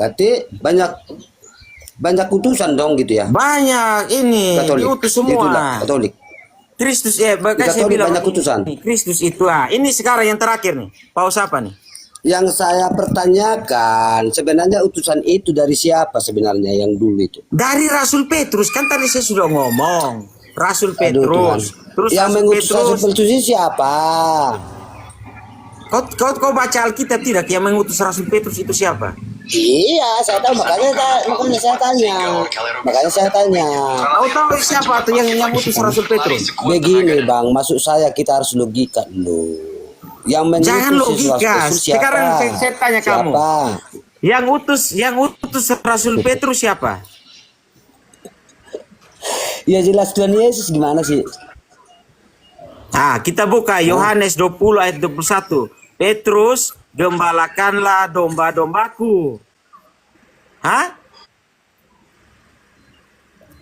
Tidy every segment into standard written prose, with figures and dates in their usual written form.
Berarti banyak utusan dong gitu ya. Banyak ini Katolik. diutus Itulah, semua. Katolik. Kristus ya, Di makanya saya Katolik bilang banyak utusan. Kristus itu ini sekarang yang terakhir nih. Paus apa nih? Yang saya pertanyakan sebenarnya utusan itu dari siapa sebenarnya yang dulu itu? Dari Rasul Petrus, kan tadi saya sudah ngomong. Rasul Aduh, Tuhan. Petrus. Terus Yang Rasul mengutus Rasul Petrus. Petrus itu siapa? Kau baca Alkitab tidak? Yang mengutus Rasul Petrus itu siapa? Iya, saya tahu makanya saya tanya. Makanya saya tanya. Kau tahu siapa tuh yang mengutus Rasul Petrus? Begini bang, maksud saya kita harus logika dulu. Yang mengutus Jangan logika. Yesus siapa? Sekarang saya tanya kamu. Siapa? Yang utus Rasul Petrus siapa? Ya jelas Tuhan Yesus gimana sih? Kita buka Yohanes 20 ayat 21. Petrus, gembalakanlah domba-dombaku. Hah?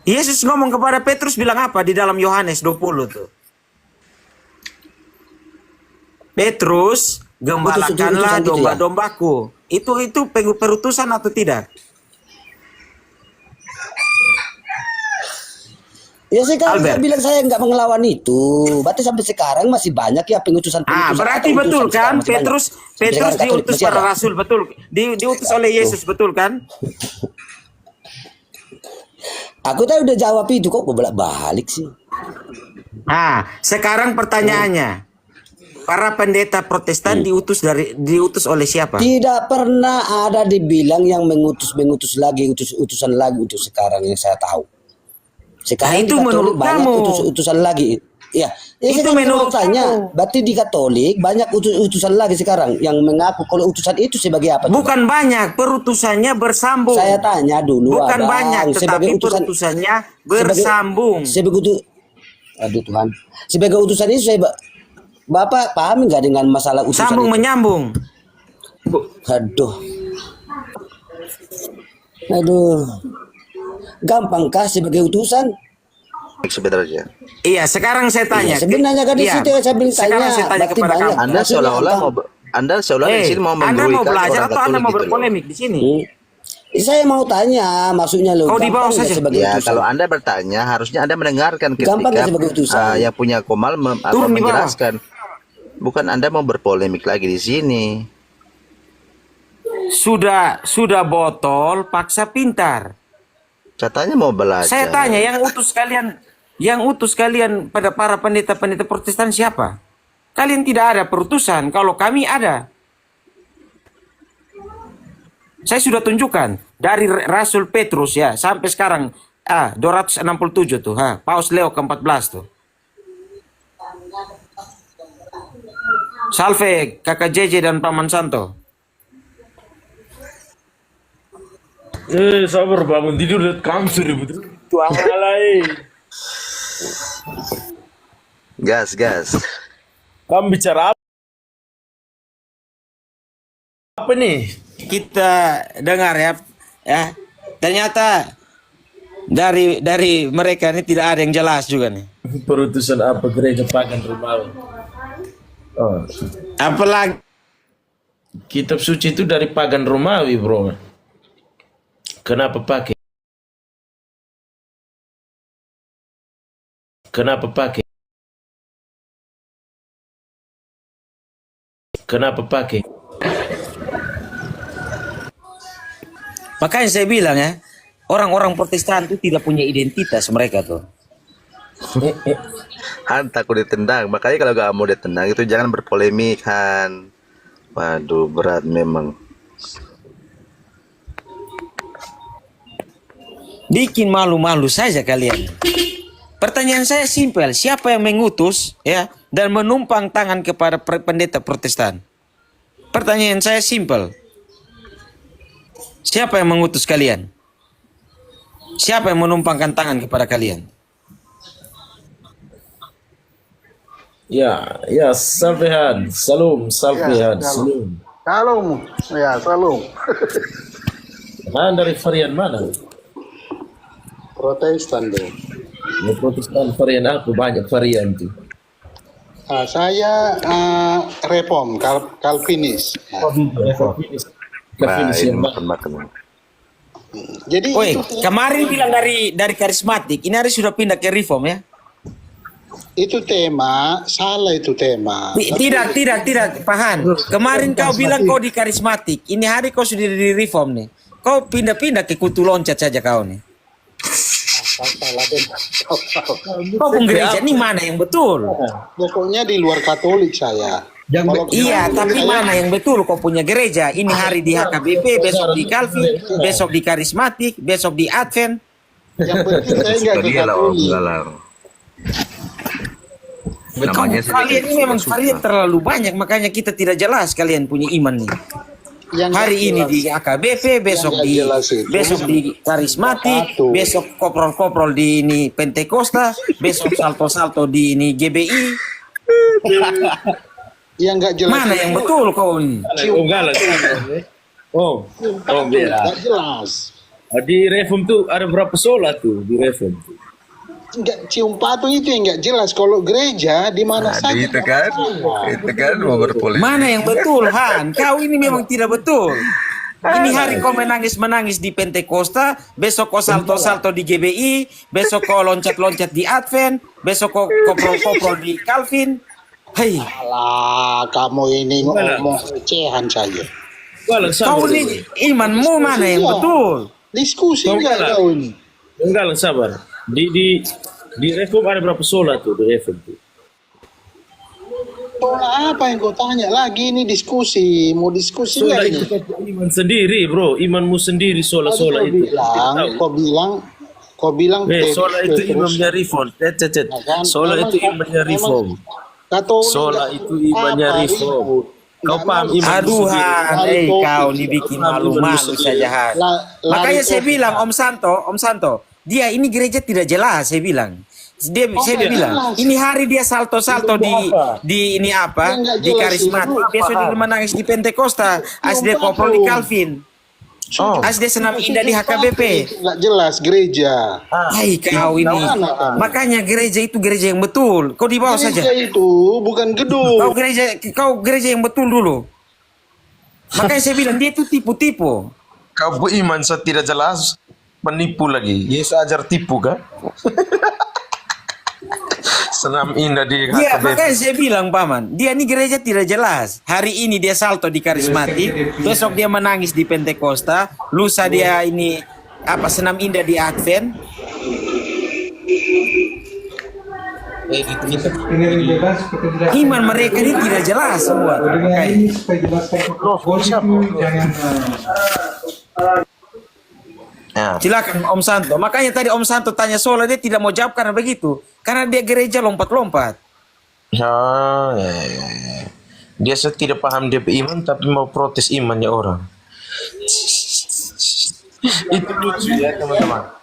Yesus ngomong kepada Petrus bilang apa di dalam Yohanes 20 tuh? Petrus, gembalakanlah domba-dombaku. Itu perutusan atau tidak? Ya sekarang Albert. saya bilang saya nggak mengelawan itu. Berarti sampai sekarang masih banyak ya pengutusan-pengutusan. Berarti atau betul utusan kan? sekarang masih Petrus banyak. Sampai sekarang Katolik diutus masih para ada. rasul, betul. Diutus oleh Yesus, betul kan? Aku tadi udah jawab itu kok bolak-balik sih. Sekarang pertanyaannya. Para pendeta Protestan diutus oleh siapa? Tidak pernah ada dibilang yang mengutus lagi, utusan lagi untuk sekarang yang saya tahu. Sekarang itu di Katolik menurut banyak kamu. utusan lagi. Ya Itu sekarang menurut saya tanya, kamu. berarti di Katolik banyak utusan lagi sekarang yang mengaku kalau utusan itu sebagai apa? Bukan banyak, perutusannya bersambung. Saya tanya dulu. Bukan abang, banyak, tetapi perutusannya bersambung. Aduh Tuhan. Sebagai utusan itu Bapak paham nggak dengan masalah utusan Sambung itu? menyambung. Aduh. Gampangkah sebagai utusan? Sebenarnya. Iya, sekarang saya tanya. Iya, sebenarnya kan di situ saya bilang Sekarang saya tanya berarti kepada banyak. kamu. Anda seolah-olah di sini mau Anda mau menggurui belajar orang atau Anda Katolik mau gitu loh. berpolemik di sini? Saya mau tanya, maksudnya lo. Kau di bawah saja. Sebagai Ya, utusan. kalau Anda bertanya, harusnya Anda mendengarkan Gampang ketika nggak sebagai utusan? yang punya Komal Turun di bawah. menjelaskan. Bukan Anda mau berpolemik lagi di sini. Sudah botol, paksa pintar. Katanya mau belajar. Saya tanya, yang utus kalian pada para pendeta-pendeta Protestan siapa? Kalian tidak ada perutusan, kalau kami ada. Saya sudah tunjukkan dari Rasul Petrus ya sampai sekarang 267 tuh, Paus Leo ke-14 tuh. Salve Kakak JJ dan Paman Santo. Sabar bangun tidur lihat kamu sudah betul. Tuang alay. Gas. Kamu bicara apa nih? Kita dengar ya. Ternyata dari mereka ini tidak ada yang jelas juga nih. Perutusan apa gereja pagan Romawi? Oh, Apalagi kitab suci itu dari pagan Romawi, bro. Kenapa pakai? Kenapa pakai? makanya saya bilang ya, orang-orang Protestan itu tidak punya identitas mereka tuh. Han takut ditendang. Makanya kalau gak mau ditendang itu jangan berpolemik, Han. Waduh, berat memang. Bikin malu-malu saja kalian. Pertanyaan saya simpel, siapa yang mengutus ya dan menumpang tangan kepada pendeta Protestan? Pertanyaan saya simpel. Siapa yang mengutus kalian? Siapa yang menumpangkan tangan kepada kalian? Ya, salvehan, salvehan, salam. Salam, ya salam. Han dari varian mana? Protestan dong. Ya, Protestan varian apa? Banyak varian tuh. Saya Reform, Calvinis. Calvinis yang mana? Makan. Jadi Woi, itu kemarin bilang dari karismatik, ini hari sudah pindah ke reform ya? tema, salah itu tema. Tidak, Pahan. Kemarin kau bilang kau di karismatik, ini hari kau sudah di reform nih. Kau pindah-pindah ke kutu loncat saja kau nih. Salah deh. Kau pun gereja ini mana yang betul? Pokoknya di luar Katolik saya. Kalau Iya, tapi mana yang betul kau punya gereja? Ini hari di HKBP, besok di Calvin, besok di karismatik, besok di Advent. yang penting saya nggak ke Dia lah, Katolik. enggak lah. Namanya Kalian ini memang varian terlalu banyak, makanya kita tidak jelas kalian punya iman nih. Yang Hari nggak ini jelas. di AKBP, besok nggak di jelas itu. karismatik, Satu. besok koprol-koprol di ini Pentekosta, besok salto-salto di ini GBI. Yang nggak jelas. Mana yang betul kau ini? Oh, enggak lah. Oh, beda. Nggak jelas. Di reform tuh ada berapa sola tuh di reform tuh? Nggak cium patung itu yang nggak jelas. Kalau gereja di mana saja. itu kan, mau berpolemik. Mana yang betul, Han? Kau ini memang tidak betul. Ini hari kau menangis-menangis di Pentekosta, besok kau salto-salto di GBI, besok kau loncat-loncat di Advent, besok kau koprol-koprol di Calvin. Hei, Alah, kamu ini ngomong recehan saja. Enggak lah, kau sabar. ini imanmu mana yang betul? Diskusi nggak Enggak lah. kau ini? Enggak lah, sabar. Di reform ada berapa sola tuh di reform tuh? Soal apa yang kau tanya lagi? Ini diskusi, mau diskusi Sola nggak itu ini? kan iman sendiri, bro. Imanmu sendiri sola-sola Tadi itu. kau bilang, Sola itu imannya reform. Cet. kan? Sola Memang- itu imannya reform. Katolik Sola nggak- itu imannya apa, reform. ribut. Kau Nggak paham mau. iman Aduh, sendiri. Han, kau dibikin malu-malu saja, Han. Makanya saya bilang, Om Santo, dia ini gereja tidak jelas, saya bilang. Saya nggak bilang, jelas. ini hari dia salto-salto di ini apa? Yang nggak Di jelas karismatik, itu besok dia menangis di Pentekosta, asde Yang koprol di tahu. Calvin, Oh, asde senam indah di HKBP. Nggak jelas gereja. Hai kau ini. Mana? Makanya gereja itu gereja yang betul. Kau di bawah Gereja saja. itu bukan gedung. Kau gereja yang betul dulu. Makanya saya bilang dia itu tipu-tipu. Kau beriman tidak jelas, menipu lagi. Yesus ajar tipu kan? Senam indah di Iya, HKBP. makanya saya bilang Paman, dia ini gereja tidak jelas. Hari ini dia salto di karismatik, besok dia menangis di Pentekosta, lusa dia ini apa senam indah di Advent. Iman mereka ini tidak jelas semua. Makanya. Ya. Silakan Om Santo. Makanya tadi Om Santo tanya Sola, dia tidak mau jawab karena begitu. Karena dia gereja lompat-lompat. Ya. Dia tidak paham dia beriman tapi mau protes imannya orang. Itu lucu ya teman-teman.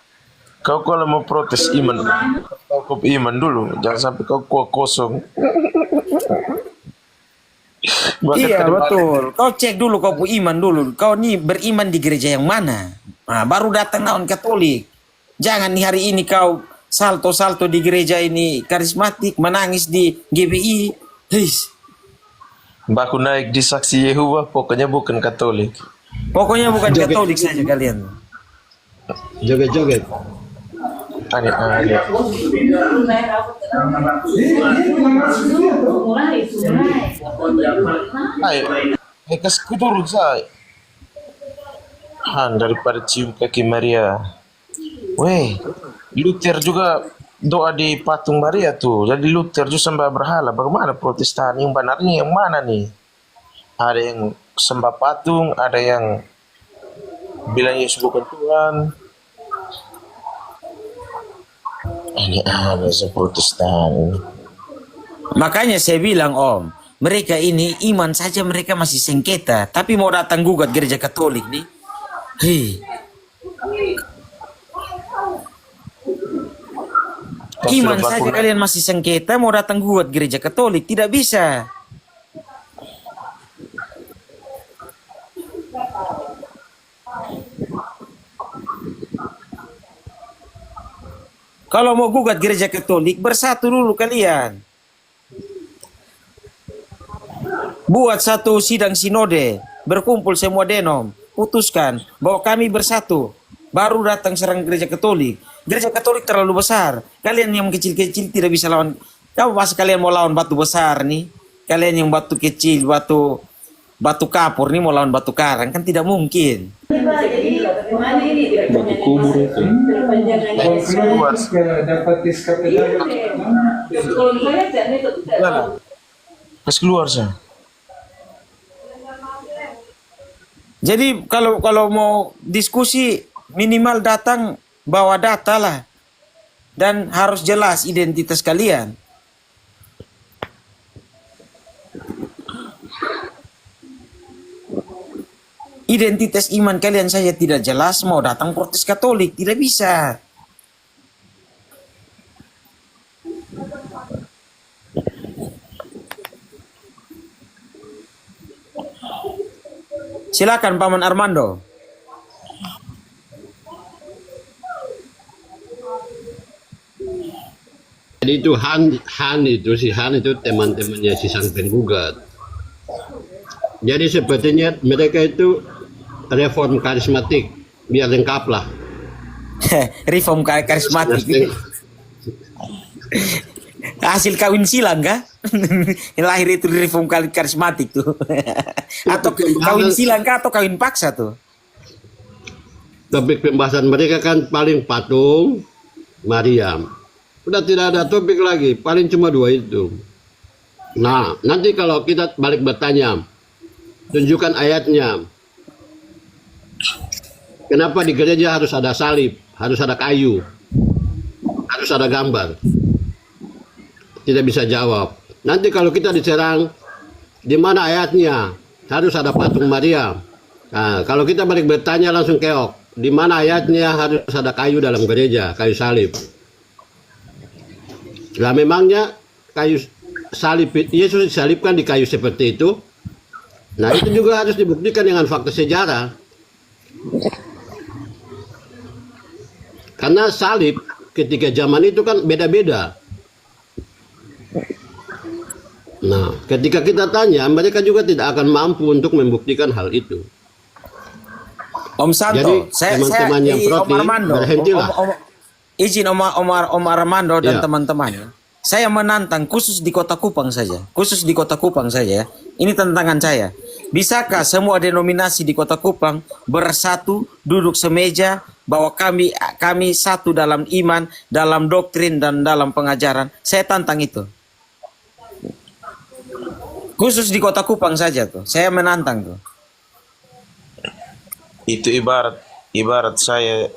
Kau kalau mau protes iman, kau beriman dulu. Jangan sampai kau kuah kosong. Maka Iya terbalik. betul. Kau cek dulu kau iman dulu. Kau nih beriman di gereja yang mana? Nah, baru datang naon Katolik. Jangan nih hari ini kau salto-salto di gereja ini karismatik, menangis di GBI. His. Baku naik di saksi Yehova, pokoknya bukan Katolik. Pokoknya bukan Katolik saja kalian. Joget-joget. Aneh-aneh. Ayo, kasih turun saya. Han daripada cium kaki Maria. Weh, Luther juga doa di patung Maria tuh. Jadi Luther juga sembah berhala. Bagaimana Protestan yang benarnya yang mana nih? Ada yang sembah patung, ada yang bilang Yesus bukan Tuhan. Ini ada Protestan ini. Makanya saya bilang Om, mereka ini iman saja mereka masih sengketa, tapi mau datang gugat gereja Katolik nih. Hei. Iman saja kalian masih sengketa mau datang gugat gereja Katolik, tidak bisa. Kalau mau gugat gereja Katolik, bersatu dulu kalian. Buat satu sidang sinode, berkumpul semua denom, putuskan bahwa kami bersatu. baru datang serang gereja Katolik. Gereja Katolik terlalu besar. Kalian yang kecil-kecil tidak bisa lawan. Kamu pas kalian mau lawan batu besar nih, kalian yang batu kecil, batu kapur nih mau lawan batu karang kan tidak mungkin. Batu kubur itu. Pas keluar sah. Jadi kalau mau diskusi minimal datang bawa data lah dan harus jelas identitas kalian. Identitas iman kalian saja tidak jelas, mau datang protes Katolik tidak bisa. Silakan Paman Armando. Jadi itu Han itu teman-temannya si sang penggugat. Jadi sepertinya mereka itu reform karismatik, biar lengkap lah. Reform karismatik. Nasdem- Hasil kawin silang kah? Yang lahir itu reform karismatik tuh. Atau kawin silang kah atau kawin paksa tuh? Topik pembahasan mereka kan paling patung Maryam. Udah tidak ada topik lagi, paling cuma dua itu. Nah, nanti kalau kita balik bertanya, tunjukkan ayatnya. Kenapa di gereja harus ada salib, harus ada kayu, harus ada gambar? Tidak bisa jawab. Nanti kalau kita diserang, di mana ayatnya? Harus ada patung Maria. Nah, kalau kita balik bertanya langsung keok. Di mana ayatnya harus ada kayu dalam gereja, kayu salib? Lah memangnya kayu salib, Yesus disalibkan di kayu seperti itu? Nah itu juga harus dibuktikan dengan fakta sejarah. Karena salib ketika zaman itu kan beda-beda. Nah, ketika kita tanya, mereka juga tidak akan mampu untuk membuktikan hal itu. Om Santo, Jadi, saya teman-teman yang Om protes, Armando, berhentilah. izin Om Armando dan Ya. teman-teman. Saya menantang khusus di Kota Kupang saja. Khusus di Kota Kupang saja. Ini tantangan saya. Bisakah semua denominasi di Kota Kupang bersatu, duduk semeja, bahwa kami satu dalam iman, dalam doktrin dan dalam pengajaran? Saya tantang itu. Khusus di Kota Kupang saja tuh. Saya menantang tuh. Itu ibarat saya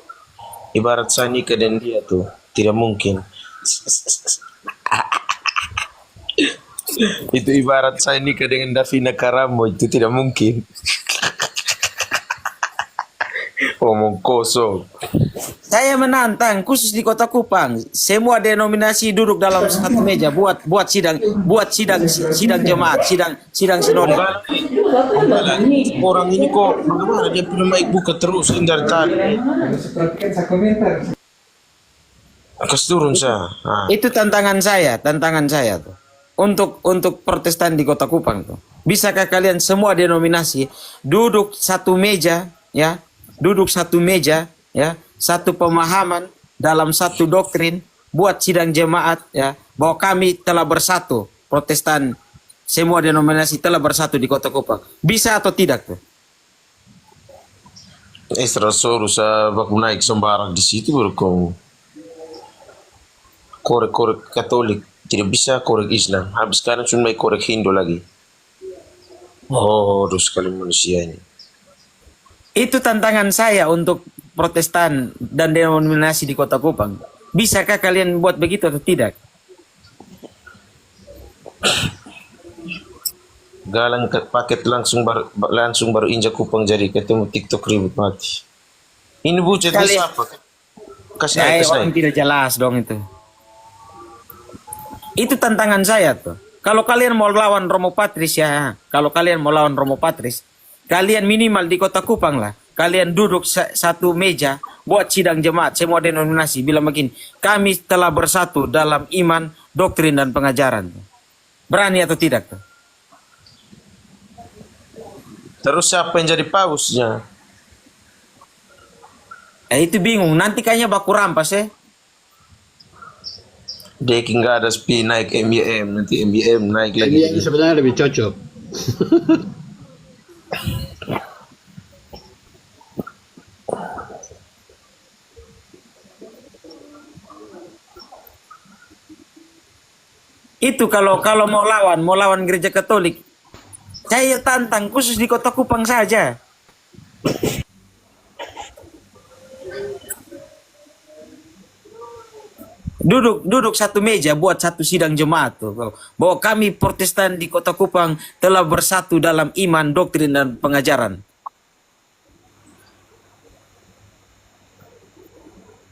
nikah dan dia tuh tidak mungkin. Itu ibarat saya nikah dengan Davina Karamo, itu tidak mungkin. Omong kosong. Saya menantang khusus di Kota Kupang, semua denominasi duduk dalam satu meja buat sidang jemaat, sidang sinode. Orang ini kok bagaimana dia punya mic buka terus ini dari tadi. Kas turun saya. Nah. Itu tantangan saya tuh. Untuk Protestan di Kota Kupang tuh. Bisakah kalian semua denominasi duduk satu meja ya, satu pemahaman dalam satu doktrin, buat sidang jemaat ya, bahwa kami telah bersatu, Protestan semua denominasi telah bersatu di Kota Kupang. Bisa atau tidak tuh? Terus baku naik sembarang di situ baru kau korek Katolik, tidak bisa korek Islam. Habis sekarang cuma korek Hindu lagi. Oh, terus sekali manusia ini. Itu tantangan saya untuk Protestan dan denominasi di Kota Kupang. Bisakah kalian buat begitu atau tidak? Galang paket langsung baru injak Kupang jadi ketemu TikTok ribut mati. Ini bucet Kali- siapa? Kasih Orang tidak jelas dong itu. Itu tantangan saya tuh. Kalau kalian mau lawan Romo Patris ya, kalian minimal di Kota Kupang lah. Kalian duduk satu meja, buat sidang jemaat, semua denominasi. Bilang begini, kami telah bersatu dalam iman, doktrin, dan pengajaran. Berani atau tidak tuh? Terus siapa yang jadi pausnya? Itu bingung. Nanti kayaknya baku rampas ya. Deki nggak ada SPI naik MBM, nanti MBM naik lagi. Ini sebenarnya lebih cocok. Itu kalau mau lawan gereja Katolik, saya tantang khusus di Kota Kupang saja. Duduk satu meja buat satu sidang jemaat tuh. Bahwa kami Protestan di Kota Kupang telah bersatu dalam iman, doktrin dan pengajaran.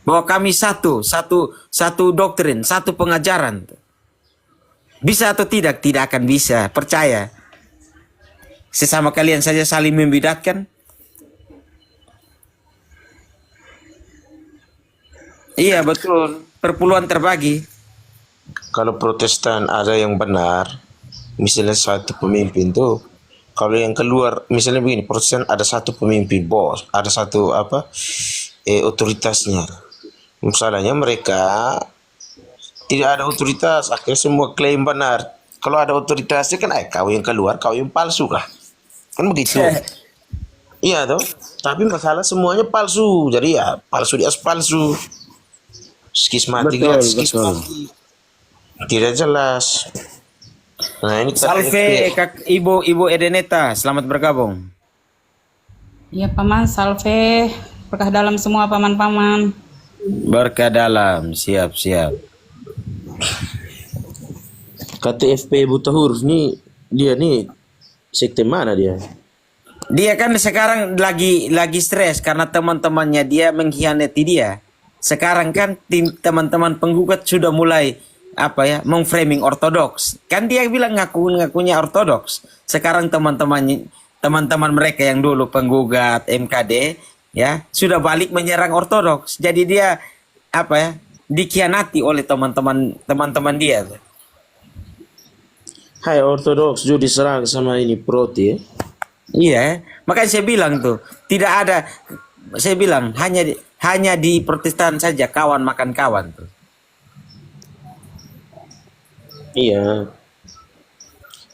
Bahwa kami satu doktrin, satu pengajaran. Bisa atau tidak? Tidak akan bisa, percaya. Sesama kalian saja saling membedakan. Iya betul, perpuluhan terbagi. Kalau Protestan ada yang benar, misalnya satu pemimpin tuh, kalau yang keluar misalnya begini, Protestan ada satu pemimpin bos, ada satu otoritasnya. Masalahnya mereka tidak ada otoritas, akhirnya semua klaim benar. Kalau ada otoritasnya kan, kau yang keluar, kau yang palsu kah? Kan begitu. Iya toh. Tapi masalah semuanya palsu, jadi ya palsu di atas palsu. Skismatik ya, skismatik. Tidak jelas. Nah ini Salve Ibu Edeneta, selamat bergabung. Iya Paman, salve. Berkah dalam semua paman-paman. Berkah dalam, siap. kata FP buta huruf nih, dia nih sekte mana dia? Dia kan sekarang lagi stres karena teman-temannya dia mengkhianati dia. Sekarang kan teman-teman penggugat sudah mulai memframing ortodoks. Kan dia bilang ngakunya ortodoks. Sekarang teman-teman mereka yang dulu penggugat MKD ya sudah balik menyerang ortodoks. Jadi dia dikhianati oleh teman-teman dia. Hai ortodoks juga diserang sama ini proti ya. Iya, makanya saya bilang tuh tidak ada. Saya bilang hanya di Protestan saja kawan makan kawan tuh. Iya.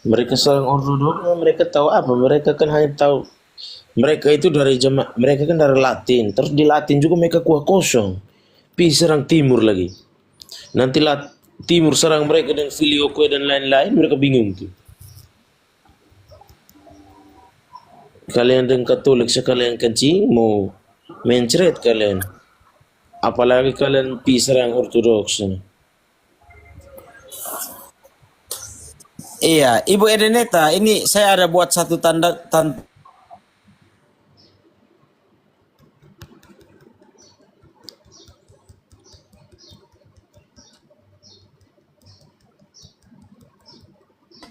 Mereka serang ortodoks, mereka tahu apa? Mereka kan hanya tahu mereka itu dari jemaah, mereka kan dari Latin. Terus di Latin juga mereka kuah kosong. Pi serang timur lagi. Nanti timur serang mereka dan filioque dan lain-lain, mereka bingung tuh. Kalian dengan Katolik sekalian kencing mau mencret kalian. Apalagi kalian pi serang ortodoks. Iya, Ibu Edeneta, ini saya ada buat satu tanda.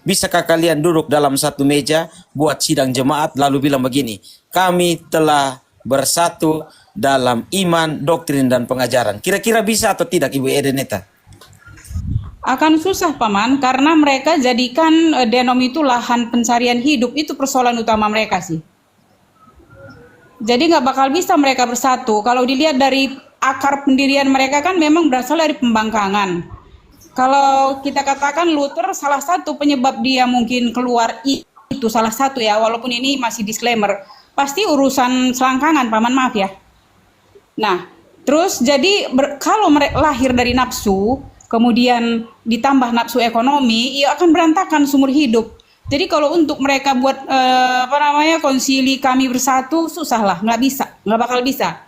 Bisakah kalian duduk dalam satu meja buat sidang jemaat lalu bilang begini, kami telah bersatu dalam iman, doktrin dan pengajaran. Kira-kira bisa atau tidak Ibu Edeneta? Akan susah Paman, karena mereka jadikan denom itu lahan pencarian hidup, itu persoalan utama mereka sih. Jadi nggak bakal bisa mereka bersatu. Kalau dilihat dari akar pendirian mereka kan memang berasal dari pembangkangan. Kalau kita katakan Luther salah satu penyebab dia mungkin keluar itu salah satu ya, walaupun ini masih disclaimer. Pasti urusan selangkangan Paman, maaf ya. Nah, terus jadi kalau mereka lahir dari nafsu, kemudian ditambah nafsu ekonomi, ya akan berantakan seumur hidup. Jadi kalau untuk mereka buat konsili kami bersatu, susah lah, nggak bakal bisa.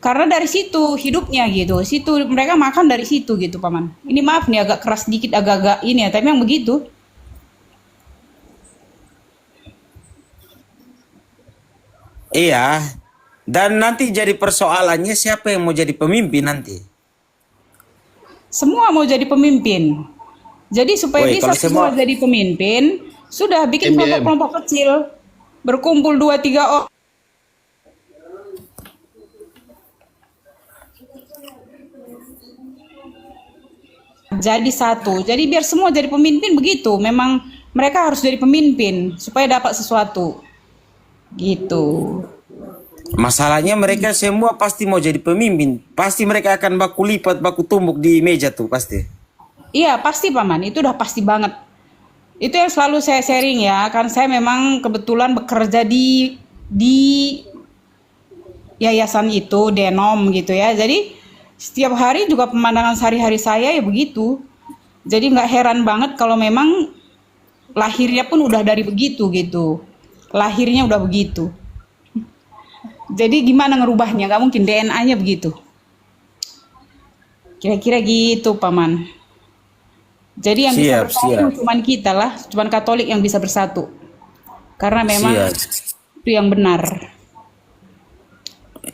Karena dari situ hidupnya gitu, situ mereka makan dari situ gitu Paman. Ini maaf nih agak keras dikit, agak-agak ini ya, tapi yang begitu. Iya, dan nanti jadi persoalannya siapa yang mau jadi pemimpin nanti? Semua mau jadi pemimpin. Jadi supaya bisa semua jadi pemimpin, sudah bikin kelompok-kelompok kecil, berkumpul 2-3 orang. Jadi satu, jadi biar semua jadi pemimpin begitu. Memang mereka harus jadi pemimpin supaya dapat sesuatu, gitu. Masalahnya mereka semua pasti mau jadi pemimpin. Pasti mereka akan baku lipat, baku tumbuk di meja tuh pasti. Iya pasti Paman, itu udah pasti banget. Itu yang selalu saya sharing ya, kan saya memang kebetulan bekerja di yayasan itu, Denom gitu ya. Jadi setiap hari juga pemandangan sehari-hari saya ya begitu. Jadi nggak heran banget kalau memang lahirnya pun udah dari begitu gitu. Lahirnya udah begitu. Jadi gimana ngerubahnya? Nggak mungkin, DNA-nya begitu. Kira-kira gitu, Paman. Jadi yang bisa bersatu cuman kita lah, cuman Katolik yang bisa bersatu. Karena memang itu yang benar.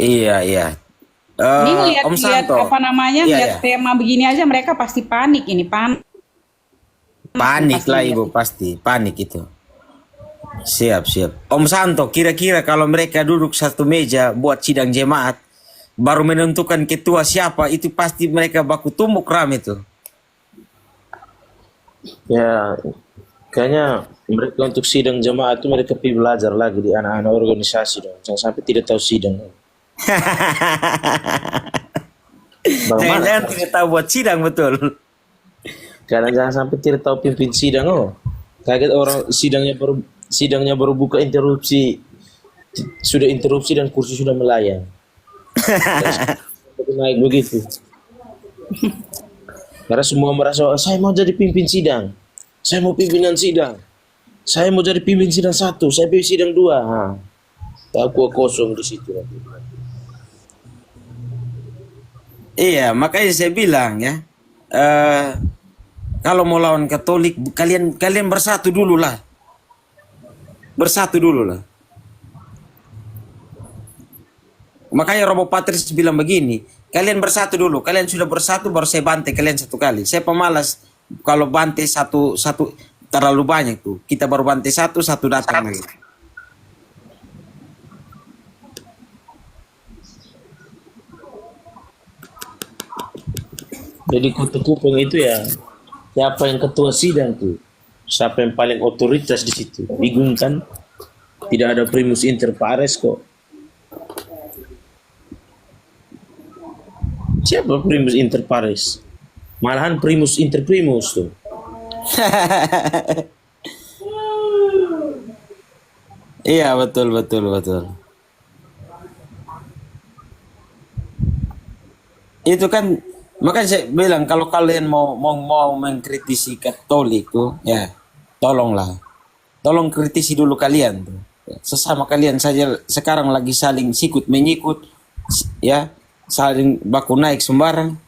Iya. Ini ngeliat Om Santo. apa namanya, ngeliat tema begini aja mereka pasti panik ini, Panik lah Ibu, pasti panik itu. Siap. Om Santo, kira-kira kalau mereka duduk satu meja buat sidang jemaat, baru menentukan ketua siapa, itu pasti mereka baku tumbuk rame tuh. Ya, kayaknya mereka untuk sidang jemaat itu mereka pergi belajar lagi di anak-anak organisasi dong. Jangan sampai tidak tahu sidang. Jangan tidak tahu buat sidang, betul. Karena jangan sampai tidak tahu pimpin sidang. Kaget orang sidangnya baru buka interupsi, sudah interupsi dan kursi sudah melayang. Naik begitu. Karena semua merasa saya mau jadi pimpin sidang, saya mau pimpinan sidang, saya mau jadi pimpin sidang 1, saya pimpin sidang 2. Aku kosong di situ. Iya, makanya saya bilang ya, kalau mau lawan Katolik, kalian bersatu dulu lah. Makanya Robo Patris bilang begini, kalian bersatu dulu. Kalian sudah bersatu baru saya bantai kalian satu kali. Saya pemalas kalau bantai satu terlalu banyak tuh. Kita baru bantai satu datang lagi. Jadi Kota Kupang itu ya, siapa yang ketua sidang tuh, siapa yang paling otoritas di situ. Bingung kan? Tidak ada primus inter pares kok. Siapa primus inter pares? Malahan primus inter primus tuh. Iya, betul. Itu kan makanya saya bilang kalau kalian mau mengkritisi Katolik tuh, ya tolong kritisi dulu kalian tuh. Sesama kalian saja sekarang lagi saling sikut menyikut, ya, saling baku naik sembarang.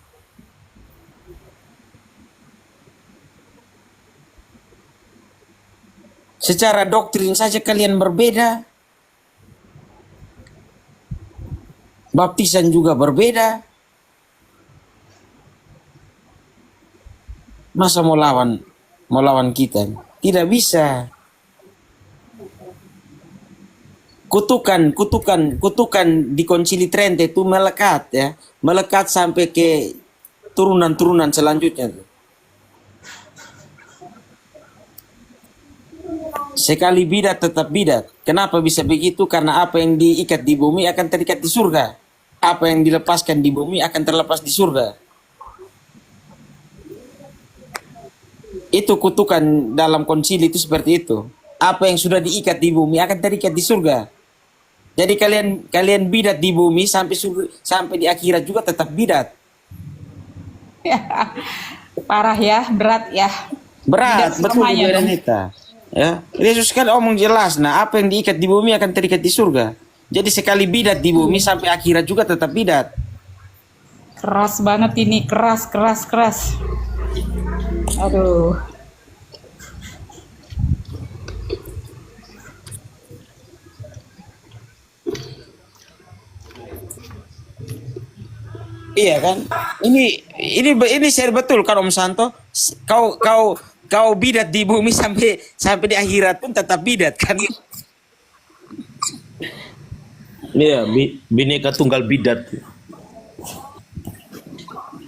Secara doktrin saja kalian berbeda, baptisan juga berbeda. Masa mau lawan kita? Tidak bisa. Kutukan di Konsili Trente itu melekat ya, melekat sampai ke turunan selanjutnya. Sekali bidat tetap bidat. Kenapa bisa begitu? Karena apa yang diikat di bumi akan terikat di surga. Apa yang dilepaskan di bumi akan terlepas di surga. Itu kutukan dalam konsili itu seperti itu. Apa yang sudah diikat di bumi akan terikat di surga. Jadi kalian bidat di bumi sampai di akhirat juga tetap bidat. Parah ya, berat ya. Berat, Bidat betul selamanya Bu dong. Renita. Ya, Yesus kan omong jelas. Nah, apa yang diikat di bumi akan terikat di surga. Jadi sekali bidat di bumi sampai akhirat juga tetap bidat. Keras banget ini, keras. Aduh. Iya kan? Ini share betul kan Om Santo? Kau bidat di bumi sampai di akhirat pun tetap bidat kan? Iya, bineka tunggal bidat.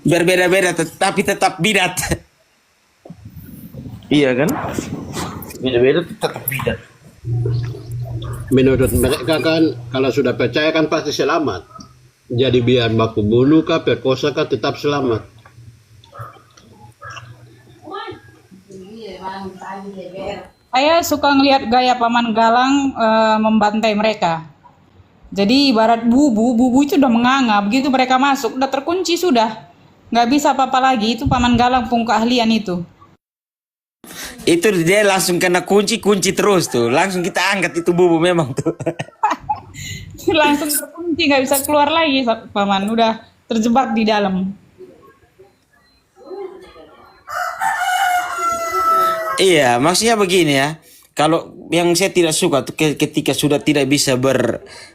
Berbeda-beda tapi tetap bidat. Iya kan? Beda-beda tetap bidat. menurut mereka kan kalau sudah percaya kan pasti selamat. Jadi biar baku bunuh kah, perkosa kah, tetap selamat. Saya suka ngelihat gaya Paman Galang membantai mereka. Jadi ibarat bubu itu udah menganga, begitu mereka masuk, udah terkunci sudah. Nggak bisa apa-apa lagi, itu Paman Galang pun keahlian itu. Itu dia langsung kena kunci terus tuh. Langsung kita angkat itu bubu memang tuh. Langsung terkunci, nggak bisa keluar lagi Paman, udah terjebak di dalam. Iya, maksudnya begini ya. Kalau yang saya tidak suka tuh ketika sudah tidak bisa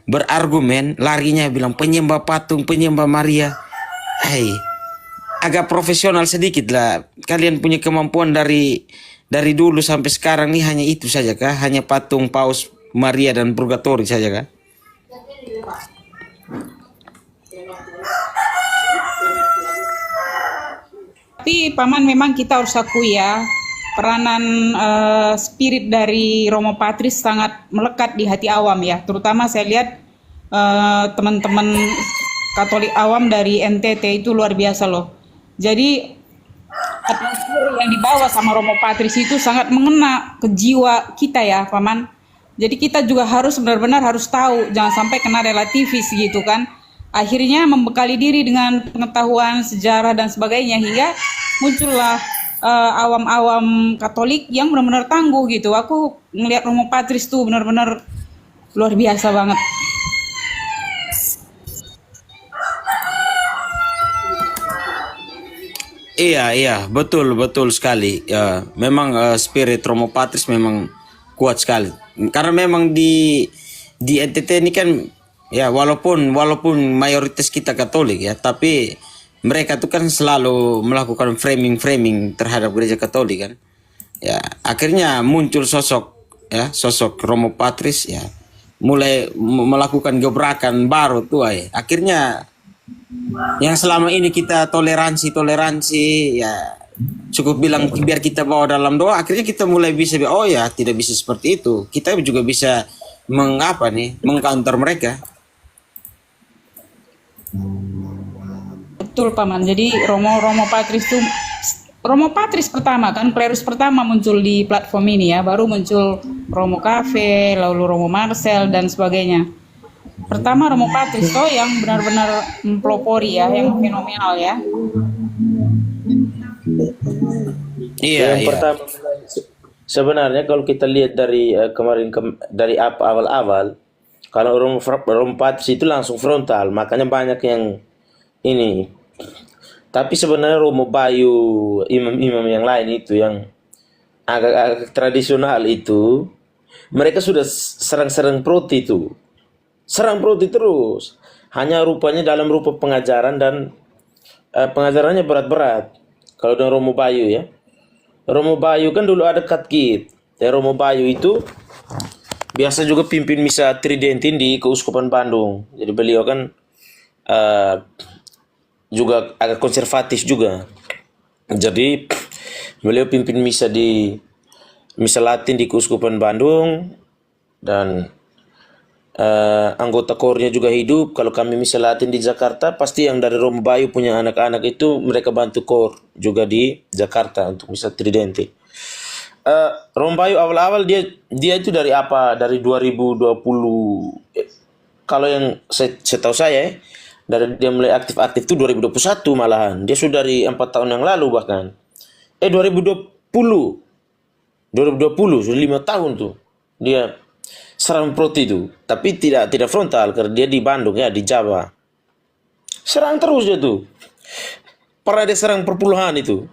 berargumen, larinya bilang penyembah patung, penyembah Maria. Hai, agak profesional sedikit lah. Kalian punya kemampuan dari dulu sampai sekarang nih hanya itu saja kah? Hanya patung Paus Maria dan Purgatori saja kah? Tapi Paman memang kita harus akui ya, peranan spirit dari Romo Patris sangat melekat di hati awam ya. Terutama saya lihat teman-teman Katolik awam dari NTT itu luar biasa loh. Jadi atmosfer yang dibawa sama Romo Patris itu sangat mengena ke jiwa kita ya Paman. Jadi kita juga harus benar-benar harus tahu, jangan sampai kena relativis gitu kan. Akhirnya membekali diri dengan pengetahuan sejarah dan sebagainya hingga muncullah awam-awam Katolik yang benar-benar tangguh gitu. Aku ngelihat Romo Patris tuh benar-benar luar biasa banget. Iya, betul sekali. Ya, memang spirit Romo Patris memang kuat sekali. Karena memang di NTT ini kan ya walaupun mayoritas kita Katolik ya, tapi mereka tuh kan selalu melakukan framing terhadap gereja Katolik kan. Ya, akhirnya muncul sosok Romo Patris ya, mulai melakukan gebrakan baru tuh ya. Akhirnya yang selama ini kita toleransi ya cukup bilang biar kita bawa dalam doa, akhirnya kita mulai bisa oh ya tidak bisa seperti itu, kita juga bisa mengcounter mereka. Betul Paman. Jadi Romo Patris pertama kan, klerus pertama muncul di platform ini ya, baru muncul Romo Cafe, lalu Romo Marcel dan sebagainya. Pertama Romo Patris yang benar-benar mempelopori ya, yang fenomenal ya. Yang pertama sebenarnya kalau kita lihat dari dari awal-awal, kalau Romo Patris itu langsung frontal, makanya banyak yang ini. Tapi sebenarnya Romo Bayu, imam-imam yang lain itu yang agak tradisional itu, mereka sudah serang proti itu. Serang proti terus. Hanya rupanya dalam rupa pengajaran dan pengajarannya berat-berat. Kalau dengan Romo Bayu ya. Romo Bayu kan dulu ada katkit. Romo Bayu itu biasa juga pimpin misa Tridentin di Keuskupan Bandung. Jadi beliau kan juga agak konservatif juga. Jadi beliau pimpin misa Latin di Keuskupan Bandung dan anggota kornya juga hidup. Kalau kami misa Latin di Jakarta, pasti yang dari Romo Bayu punya anak-anak itu mereka bantu kor juga di Jakarta untuk misa Tridente. Romo Bayu awal-awal dia itu dari apa? Dari 2020. Kalau yang saya tahu saya dari dia mulai aktif itu 2021 malahan. Dia sudah dari 4 tahun yang lalu bahkan. 2020 sudah 5 tahun tuh dia serang proti itu, tapi tidak frontal karena dia di Bandung ya, di Jawa. Serang terus dia tuh. Pernah dia serang perpuluhan itu.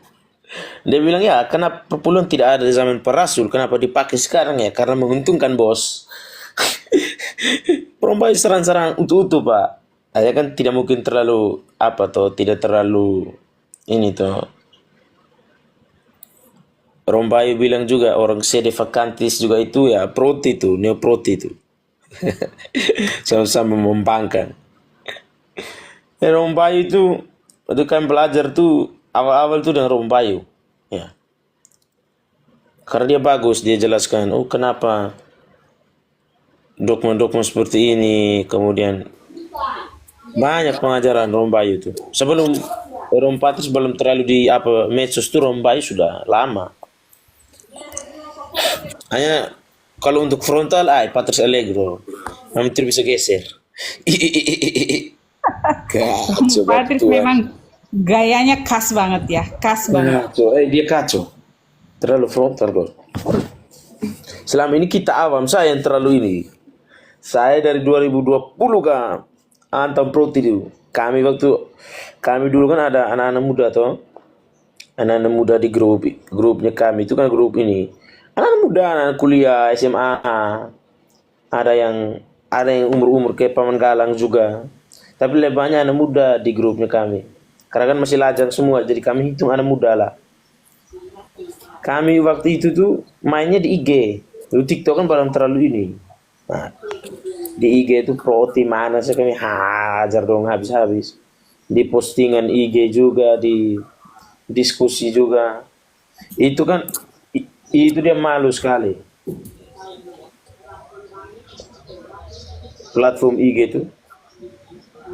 Dia bilang ya, kenapa perpuluhan tidak ada di zaman para rasul, kenapa dipakai sekarang ya? Karena menguntungkan bos. Perempuan serang-serang utuh Pak. Saya kan tidak mungkin terlalu tidak terlalu ini toh. Rombayu bilang juga orang sede vakantis juga itu ya proti itu, neoproti itu. Sama-sama membangkang. Rombayu itu kan belajar tuh awal-awal tuh dengan Rombayu. Ya. Karena dia bagus, dia jelaskan, kenapa dokumen-dokumen seperti ini, kemudian banyak pengajaran Rombayu itu. Sebelum Rompatris belum terlalu di apa medsos tuh, Rombayu sudah lama. Hanya kalau untuk frontal, Patris Allegro, hampir bisa geser. Kacau, Patris Tuhan. memang gayanya khas banget ya, khas banget. Kacau, dia kacau. Terlalu frontal kok. Selama ini kita awam, saya yang terlalu ini. Saya dari 2020 kan antam proti dulu. Kami dulu kan ada anak-anak muda toh. Anak-anak muda di grupnya kami itu kan grup ini. Anak-anak muda, anak kuliah, SMA. Ada yang umur-umur kayak Paman Galang juga. Tapi lebih banyak anak muda di grupnya kami. Karena kan masih lajang semua, jadi kami hitung anak muda lah. Kami waktu itu tuh mainnya di IG. Lalu TikTok kan belum terlalu ini. Nah, di IG itu proti mana sih kami hajar dong habis-habis. Di postingan IG juga, di diskusi juga. Itu kan itu dia malu sekali. Platform IG itu.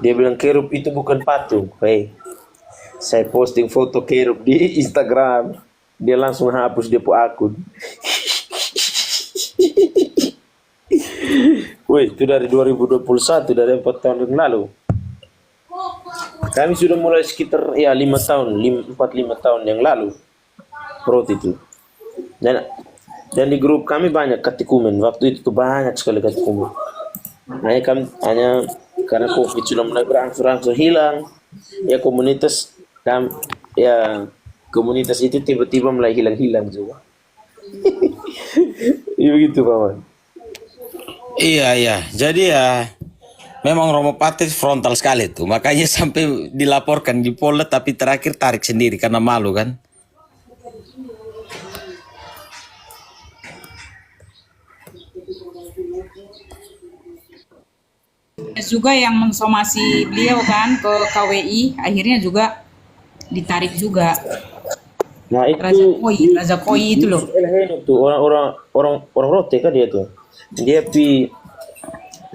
Dia bilang Kerup itu bukan patung. Hey, saya posting foto Kerup di Instagram. Dia langsung hapus dia akun. Woi, itu dari 2021, dari 4 tahun yang lalu. Kami sudah mulai sekitar 5 tahun, 4-5 tahun yang lalu. Prot itu. Dan di grup kami banyak katikumen. Waktu itu tuh banyak sekali katikumen. Hanya karena COVID sudah mulai berangsur-angsur hilang. Ya komunitas itu tiba-tiba mulai hilang-hilang juga. Iya begitu, Paman. Iya. Jadi ya memang Romo Patris frontal sekali tuh. Makanya sampai dilaporkan di Polda tapi terakhir tarik sendiri karena malu kan. Juga yang mensomasi beliau kan ke KWI, akhirnya juga ditarik juga. Nah itu Raza Koi itu loh. Tuh orang rote kan dia tuh. Dia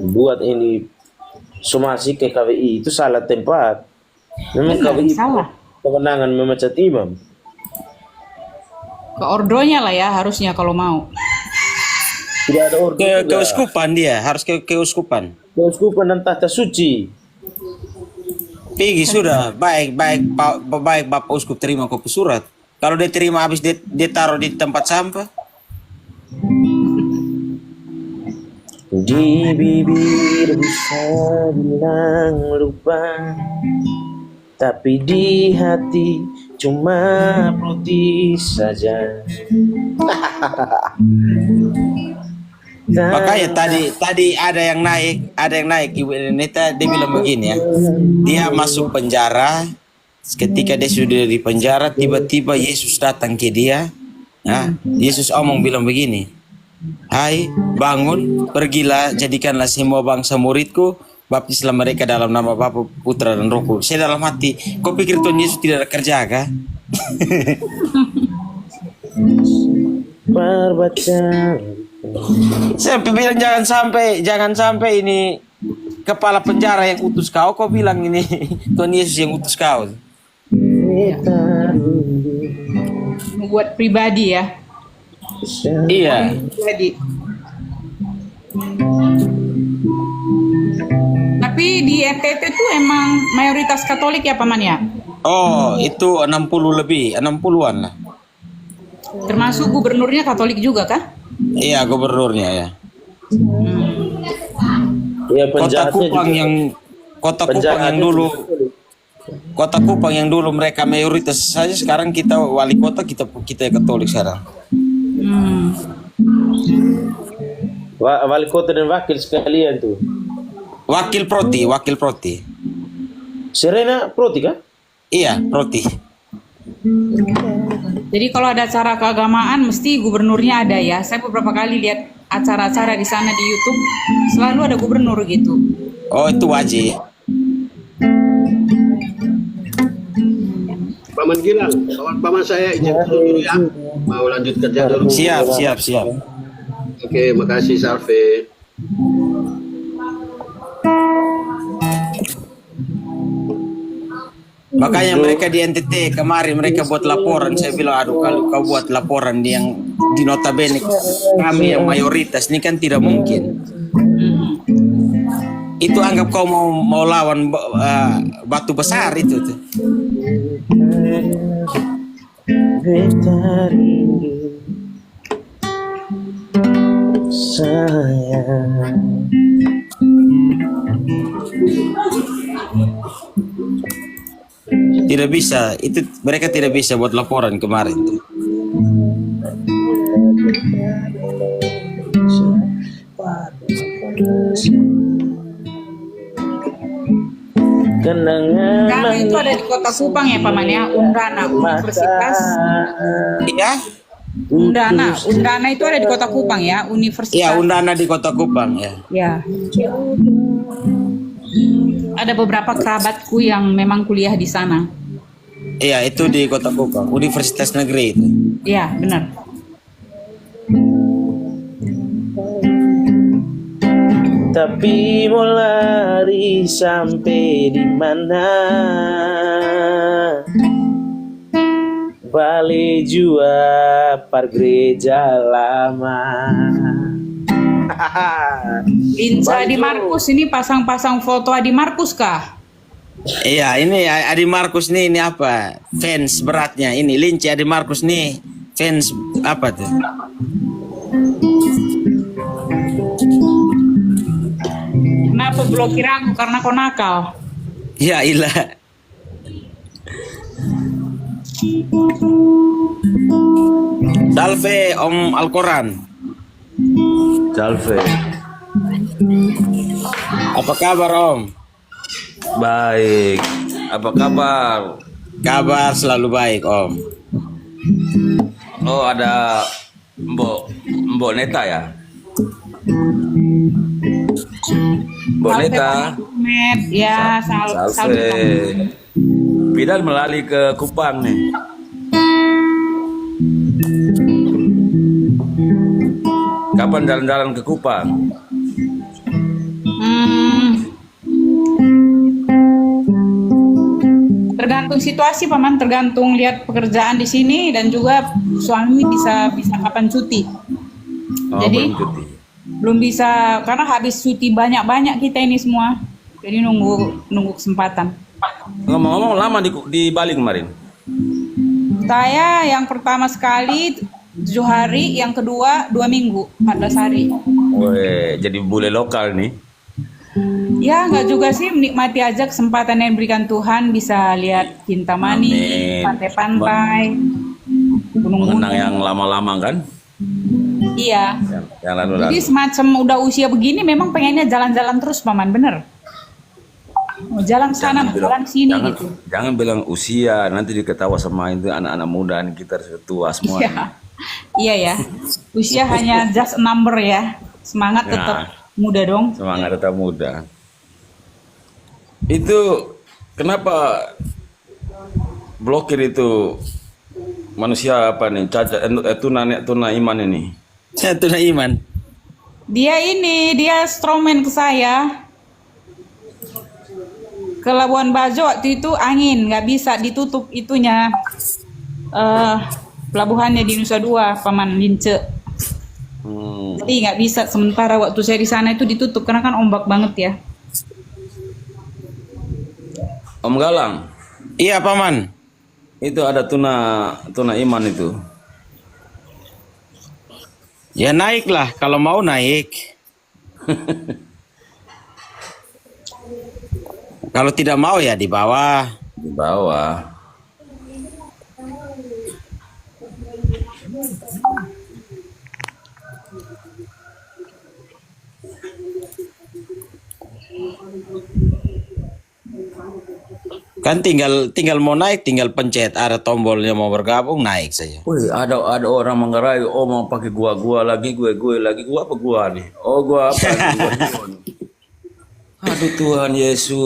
buat ini somasi ke KWI itu salah tempat. Memang KWI salah. Kewenangan memecat imam. Ke ordonya lah ya harusnya kalau mau. Tidak ada ordo Ke juga. keuskupan dia, harus ke keuskupan. Keuskupan dan tahta suci. Pergi sudah, baik Bapak Uskup terima kopi surat. Kalau dia terima habis dia taruh di tempat sampah. Di bibir bisa bilang lupa, tapi di hati cuma putih saja. Makanya tadi ada yang naik Ibu Neta, dia bilang begini ya. Dia masuk penjara, ketika dia sudah di penjara tiba-tiba Yesus datang ke dia. Nah, Yesus omong bilang begini. Hai, bangun, pergilah, jadikanlah semua bangsa muridku, baptislah mereka dalam nama Bapa, Putra dan Roh Kudus. Saya dalam hati, kau pikir Tuhan Yesus tidak ada kerja kah? Saya bilang jangan sampai ini kepala penjara yang utus kau bilang ini Tuhan Yesus yang utus kau. Membuat pribadi ya. Iya. Pribadi. Tapi di NTT itu emang mayoritas Katolik ya Paman ya? Oh, itu 60 lebih, 60-an lah. Termasuk gubernurnya Katolik juga kah? Iya, gubernurnya ya. Ya, Kota Kupang yang dulu mereka mayoritas saja, sekarang kita wali kota kita Katolik sekarang. Wali kota dan wakil sekalian tuh. Wakil proti. Serena proti kan? Iya, proti. Jadi kalau ada acara keagamaan mesti gubernurnya ada ya. Saya beberapa kali lihat acara-acara di sana di YouTube selalu ada gubernur gitu. Oh, itu wajib. Paman Gilang, paman saya izin dulu ya. Mau lanjut kerja dulu. Siap. Oke, makasih Salve. Makanya mereka di NTT kemarin mereka buat laporan. Saya bilang, aduh kalau kau buat laporan yang di notabene kami yang mayoritas ini kan tidak mungkin. Itu anggap kau mau lawan batu besar itu tuh. Tidak bisa, itu mereka tidak bisa buat laporan kemarin tuh. Karena itu ada di Kota Kupang ya Paman ya, Undana Universitas. Iya? Undana itu ada di Kota Kupang ya, Universitas. Iya, Undana di Kota Kupang ya. Ya. Ada beberapa kerabatku yang memang kuliah di sana. Iya, itu di Kota Kupang, Universitas Negeri itu. Iya, benar. Tapi mau lari sampai di mana? Balai jua par gereja lama. Linca Adi Markus ini pasang-pasang foto Adi Markus kah? Iya, ini Adi Markus nih, ini apa? Fans beratnya ini Lince Adi Markus nih, fans apa tuh? Kenapa blokir aku? Karena kau nakal. Ya ilah. Salve Om Al-Quran. Salve. Apa kabar Om? Baik. Apa kabar? Kabar selalu baik Om. Oh, ada Mbok Neta ya? Mbok Neta. Med, ya, Salve. Bidan melali ke Kupang nih. Kapan jalan-jalan ke Kupang? Tergantung situasi Paman, tergantung lihat pekerjaan di sini dan juga suami bisa kapan cuti. Oh, Jadi belum cuti. belum bisa karena habis cuti banyak-banyak kita ini semua. Jadi nunggu kesempatan. Ngomong-ngomong lama di Bali kemarin. Saya yang pertama sekali 7 hari, yang kedua 2 minggu, 14 hari. Weh, jadi bule lokal nih. Ya nggak juga sih, menikmati aja kesempatan yang diberikan Tuhan, bisa lihat Kintamani, Amin. pantai-pantai, gunung-gunung. Mengenang yang lama-lama kan? Iya. Yang lalu-lalu. Jadi semacam udah usia begini memang pengennya jalan-jalan terus Paman, bener. Mau jalan sana, jalan sini gitu. Jangan bilang usia, nanti diketawa sama itu anak-anak muda nih, kita harus tua semua. Iya. Iya ya. Usia hanya just a number ya. Semangat tetap muda dong. Semangat tetap muda. Itu kenapa blokir itu manusia apa nih? Cacat tuna iman ini. Tuna iman. Dia stromen ke saya. Ke Labuan Bajo waktu itu angin, nggak bisa ditutup itunya. Pelabuhannya di Nusa Dua, Paman Lince. Jadi nggak bisa, sementara waktu saya di sana itu ditutup karena kan ombak banget ya. Om Galang, Iya Paman. itu ada tuna iman itu. Ya naiklah kalau mau naik. Kalau tidak mau ya di bawah. Di bawah. Kan tinggal mau naik, tinggal pencet ada tombolnya mau bergabung, naik saja. Wih, ada orang menggerai, oh mau pakai gua lagi, gue lagi, gua apa gua nih? Oh gua apa? Aduh Tuhan Yesus.